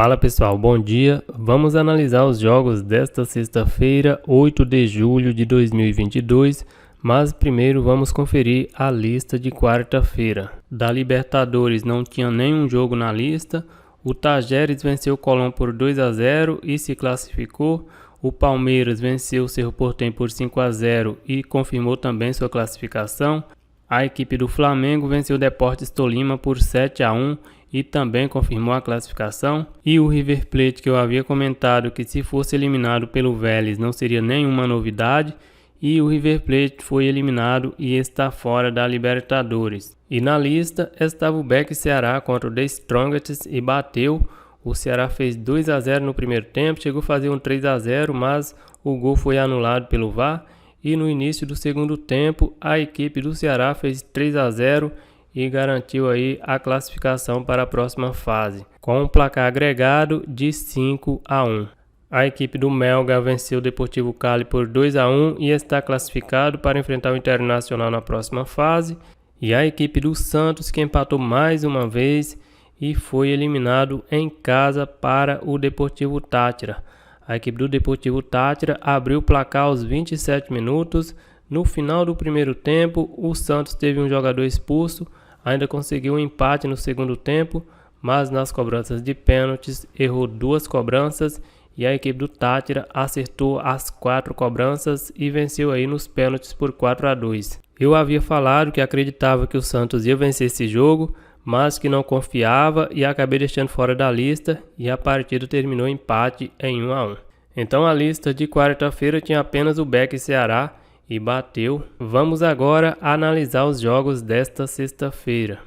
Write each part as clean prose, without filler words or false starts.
Fala pessoal, bom dia. Vamos analisar os jogos desta sexta-feira, 8 de julho de 2022, mas primeiro vamos conferir a lista de quarta-feira. Da Libertadores não tinha nenhum jogo na lista. O Tajeres venceu o Colón por 2-0 e se classificou. O Palmeiras venceu o Cerro Porteño por 5-0 e confirmou também sua classificação. A equipe do Flamengo venceu o Deportes Tolima por 7-1 e também confirmou a classificação. E o River Plate, que eu havia comentado que se fosse eliminado pelo Vélez não seria nenhuma novidade, e o River Plate foi eliminado e está fora da Libertadores. E na lista estava o Beck Ceará contra o The Strongest e bateu. O Ceará fez 2-0 no primeiro tempo, chegou a fazer um 3-0, mas o gol foi anulado pelo VAR. E no início do segundo tempo, a equipe do Ceará fez 3-0 e garantiu aí a classificação para a próxima fase, com um placar agregado de 5-1. A equipe do Melgar venceu o Deportivo Cali por 2-1 e está classificado para enfrentar o Internacional na próxima fase. E a equipe do Santos, que empatou mais uma vez e foi eliminado em casa para o Deportivo Táchira. A equipe do Deportivo Táchira abriu o placar aos 27 minutos. No final do primeiro tempo, o Santos teve um jogador expulso, ainda conseguiu um empate no segundo tempo, mas nas cobranças de pênaltis errou 2 cobranças e a equipe do Táchira acertou as 4 cobranças e venceu aí nos pênaltis por 4-2. Eu havia falado que acreditava que o Santos ia vencer esse jogo, mas que não confiava e acabei deixando fora da lista e a partida terminou empate em 1-1. Então a lista de quarta-feira tinha apenas o Beck Ceará e bateu. Vamos agora analisar os jogos desta sexta-feira.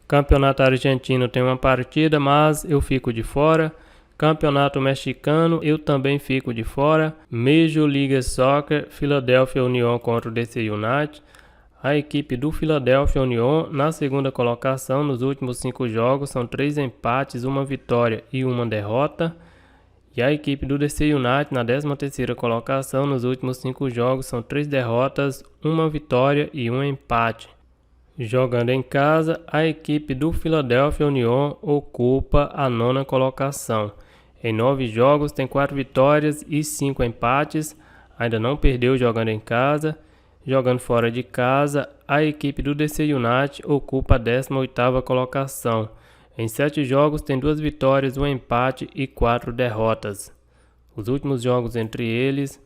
Campeonato Argentino tem uma partida, mas eu fico de fora. Campeonato Mexicano eu também fico de fora. Major League Soccer, Philadelphia Union contra o DC United. A equipe do Philadelphia Union na segunda colocação nos últimos 5 jogos são 3 empates, 1 vitória e 1 derrota. E a equipe do DC United na 13ª colocação nos últimos 5 jogos são 3 derrotas, 1 vitória e 1 empate. Jogando em casa, a equipe do Philadelphia Union ocupa a 9ª colocação. Em 9 jogos tem 4 vitórias e 5 empates, ainda não perdeu jogando em casa. Jogando fora de casa, a equipe do DC United ocupa a 18ª colocação. Em 7 jogos tem 2 vitórias, 1 empate e 4 derrotas. Os últimos jogos entre eles: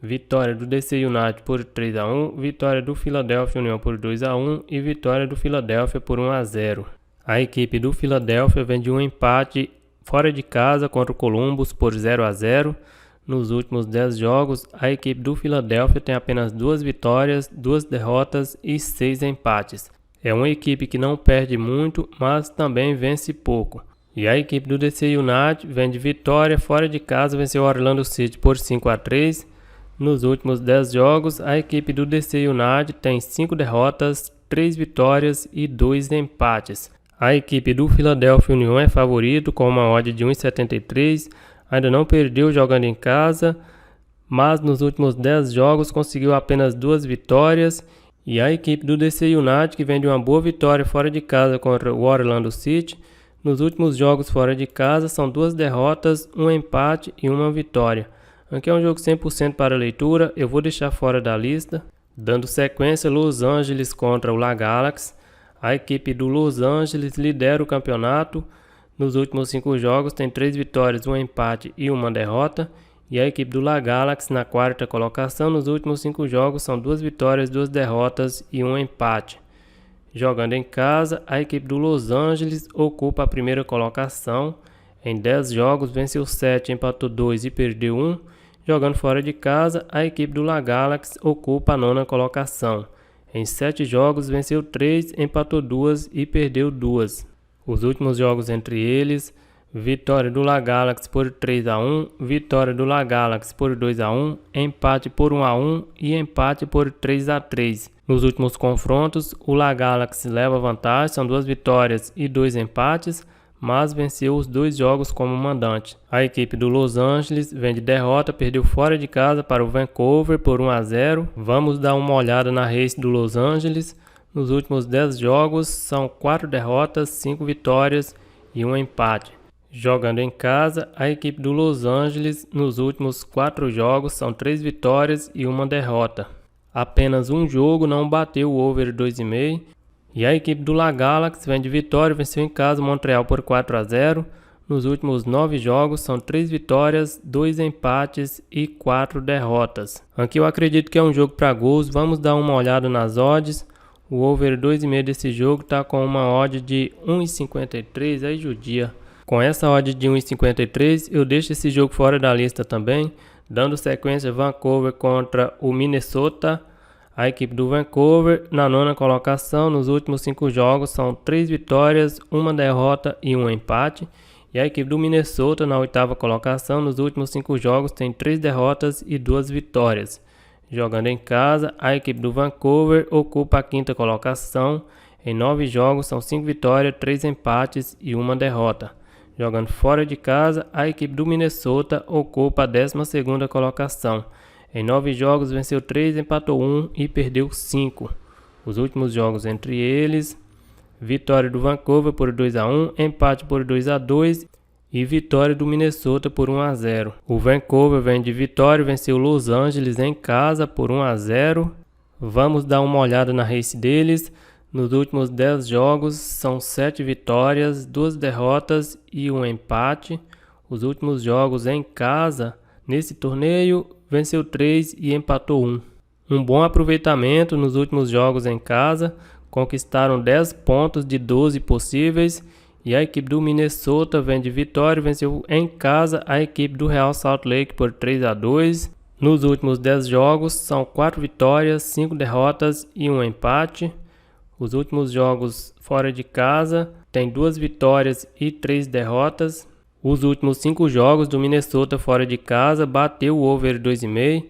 vitória do DC United por 3-1, vitória do Philadelphia Union por 2-1 e vitória do Philadelphia por 1-0. A equipe do Philadelphia vem de um empate fora de casa contra o Columbus por 0-0. Nos últimos 10 jogos, a equipe do Philadelphia tem apenas 2 vitórias, 2 derrotas e 6 empates. É uma equipe que não perde muito, mas também vence pouco. E a equipe do DC United vem de vitória fora de casa, venceu o Orlando City por 5-3. Nos últimos 10 jogos, a equipe do DC United tem 5 derrotas, 3 vitórias e 2 empates. A equipe do Philadelphia Union é favorito com uma odd de 1,73. Ainda não perdeu jogando em casa, mas nos últimos 10 jogos conseguiu apenas 2 vitórias. E a equipe do DC United, que vem de uma boa vitória fora de casa contra o Orlando City, nos últimos jogos fora de casa são 2 derrotas, 1 empate e 1 vitória. Aqui é um jogo 100% para leitura, eu vou deixar fora da lista. Dando sequência, Los Angeles contra o La Galaxy. A equipe do Los Angeles lidera o campeonato. Nos últimos 5 jogos tem 3 vitórias, 1 empate e 1 derrota. E a equipe do La Galaxy na 4ª colocação. Nos últimos 5 jogos são 2 vitórias, 2 derrotas e 1 empate. Jogando em casa, a equipe do Los Angeles ocupa a 1ª colocação. Em 10 jogos venceu 7, empatou 2 e perdeu 1. Jogando fora de casa, a equipe do La Galaxy ocupa a 9ª colocação. Em 7 jogos venceu 3, empatou 2 e perdeu 2. Os últimos jogos entre eles: vitória do La Galaxy por 3-1, vitória do La Galaxy por 2-1, empate por 1-1 e empate por 3-3. Nos últimos confrontos, o La Galaxy leva vantagem, são 2 vitórias e 2 empates, mas venceu os 2 jogos como mandante. A equipe do Los Angeles vem de derrota, perdeu fora de casa para o Vancouver por 1-0. Vamos dar uma olhada na race do Los Angeles. Nos últimos 10 jogos são 4 derrotas, 5 vitórias e 1 empate. Jogando em casa, a equipe do Los Angeles nos últimos 4 jogos são 3 vitórias e 1 derrota. Apenas um jogo não bateu o over 2,5 e a equipe do La Galaxy vem de vitória, venceu em casa o Montreal por 4-0. Nos últimos 9 jogos são 3 vitórias, 2 empates e 4 derrotas. Aqui eu acredito que é um jogo para gols, vamos dar uma olhada nas odds. O over 2,5 desse jogo está com uma odd de 1,53, aí judia. Com essa odd de 1,53 eu deixo esse jogo fora da lista também, dando sequência Vancouver contra o Minnesota. A equipe do Vancouver na 9ª colocação, nos últimos 5 jogos são 3 vitórias, 1 derrota e 1 empate. E a equipe do Minnesota na 8ª colocação, nos últimos 5 jogos tem 3 derrotas e 2 vitórias. Jogando em casa, a equipe do Vancouver ocupa a 5ª colocação. Em 9 jogos são 5 vitórias, 3 empates e 1 derrota. Jogando fora de casa, a equipe do Minnesota ocupa a 12ª colocação. Em 9 jogos venceu 3, empatou 1 e perdeu 5. Os últimos jogos entre eles: vitória do Vancouver por 2-1, empate por 2-2 e vitória do Minnesota por 1-0. O Vancouver vem de vitória, venceu Los Angeles em casa por 1-0. Vamos dar uma olhada na race deles. Nos últimos 10 jogos são 7 vitórias, 2 derrotas e 1 empate. Os últimos jogos em casa nesse torneio venceu 3 e empatou 1. Um bom aproveitamento nos últimos jogos em casa. Conquistaram 10 pontos de 12 possíveis e a equipe do Minnesota vem de vitória, venceu em casa a equipe do Real Salt Lake por 3-2. Nos últimos 10 jogos são 4 vitórias, 5 derrotas e 1 empate. Os últimos jogos fora de casa tem 2 vitórias e 3 derrotas. Os últimos 5 jogos do Minnesota fora de casa bateu o over 2,5,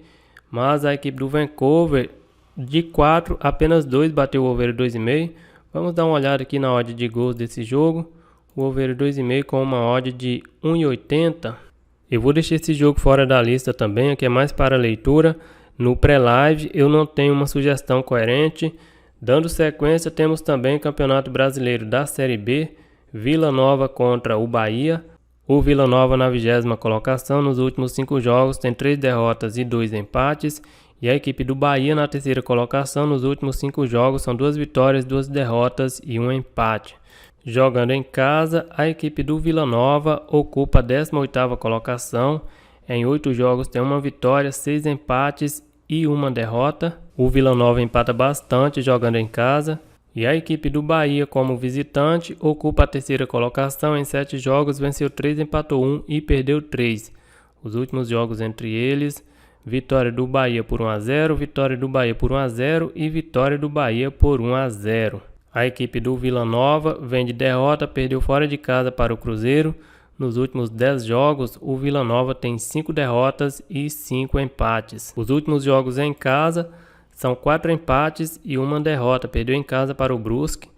mas a equipe do Vancouver de 4, apenas 2 bateu o over 2,5. Vamos dar uma olhada aqui na odd de gols desse jogo. O over 2,5 com uma odd de 1,80. Eu vou deixar esse jogo fora da lista também, aqui é mais para leitura. No pré-live eu não tenho uma sugestão coerente. Dando sequência, temos também o Campeonato Brasileiro da Série B, Vila Nova contra o Bahia. O Vila Nova na 20ª colocação, nos últimos 5 jogos tem 3 derrotas e 2 empates. E a equipe do Bahia na 3ª colocação, nos últimos 5 jogos são 2 vitórias, 2 derrotas e 1 empate. Jogando em casa, a equipe do Vila Nova ocupa a 18ª colocação. Em 8 jogos tem 1 vitória, 6 empates e 1 derrota. O Vila Nova empata bastante jogando em casa. E a equipe do Bahia, como visitante, ocupa a 3ª colocação. Em 7 jogos venceu 3, empatou 1 e perdeu 3. Os últimos jogos entre eles: vitória do Bahia por 1-0, vitória do Bahia por 1-0 e vitória do Bahia por 1-0. A equipe do Vila Nova vem de derrota, perdeu fora de casa para o Cruzeiro. Nos últimos 10 jogos, o Vila Nova tem 5 derrotas e 5 empates. Os últimos jogos em casa são 4 empates e 1 derrota, perdeu em casa para o Brusque.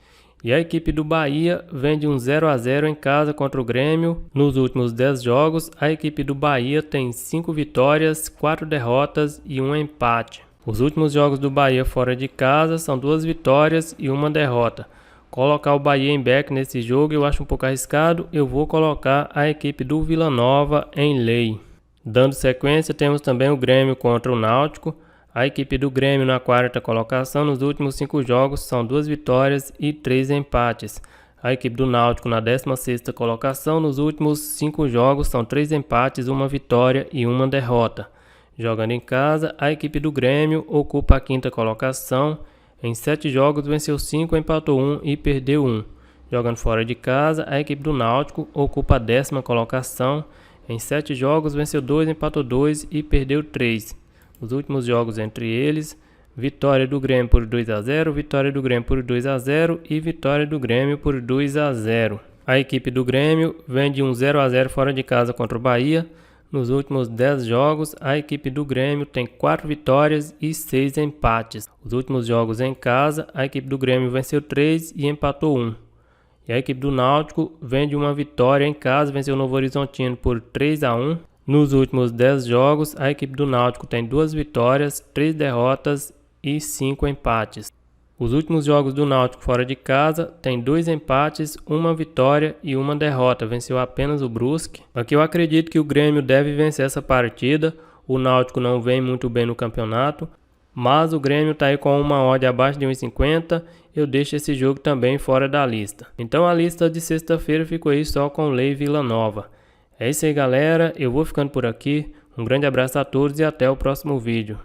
E a equipe do Bahia vem de um 0-0 em casa contra o Grêmio. Nos últimos 10 jogos, a equipe do Bahia tem 5 vitórias, 4 derrotas e 1 empate. Os últimos jogos do Bahia fora de casa são 2 vitórias e 1 derrota. Colocar o Bahia em back nesse jogo eu acho um pouco arriscado, eu vou colocar a equipe do Vila Nova em lei. Dando sequência, temos também o Grêmio contra o Náutico. A equipe do Grêmio na 4ª colocação, nos últimos 5 jogos são 2 vitórias e 3 empates. A equipe do Náutico na 16ª colocação, nos últimos 5 jogos são 3 empates, 1 vitória e 1 derrota. Jogando em casa, a equipe do Grêmio ocupa a 5ª colocação. Em 7 jogos venceu 5, empatou 1 e perdeu 1. Jogando fora de casa, a equipe do Náutico ocupa a 10ª colocação. Em 7 jogos venceu 2, empatou 2 e perdeu 3. Os últimos jogos entre eles: vitória do Grêmio por 2-0, vitória do Grêmio por 2-0 e vitória do Grêmio por 2-0. A equipe do Grêmio vem de um 0-0 fora de casa contra o Bahia. Nos últimos 10 jogos, a equipe do Grêmio tem 4 vitórias e 6 empates. Os últimos jogos em casa, a equipe do Grêmio venceu 3 e empatou 1. E a equipe do Náutico vem de uma vitória em casa, venceu o Novo Horizontino por 3-1. Nos últimos 10 jogos, a equipe do Náutico tem 2 vitórias, 3 derrotas e 5 empates. Os últimos jogos do Náutico fora de casa tem 2 empates, 1 vitória e 1 derrota. Venceu apenas o Brusque. Aqui eu acredito que o Grêmio deve vencer essa partida. O Náutico não vem muito bem no campeonato, mas o Grêmio está aí com uma odd abaixo de 1,50. Eu deixo esse jogo também fora da lista. Então a lista de sexta-feira ficou aí só com Lei e Vila Nova. É isso aí, galera. Eu vou ficando por aqui. Um grande abraço a todos e até o próximo vídeo.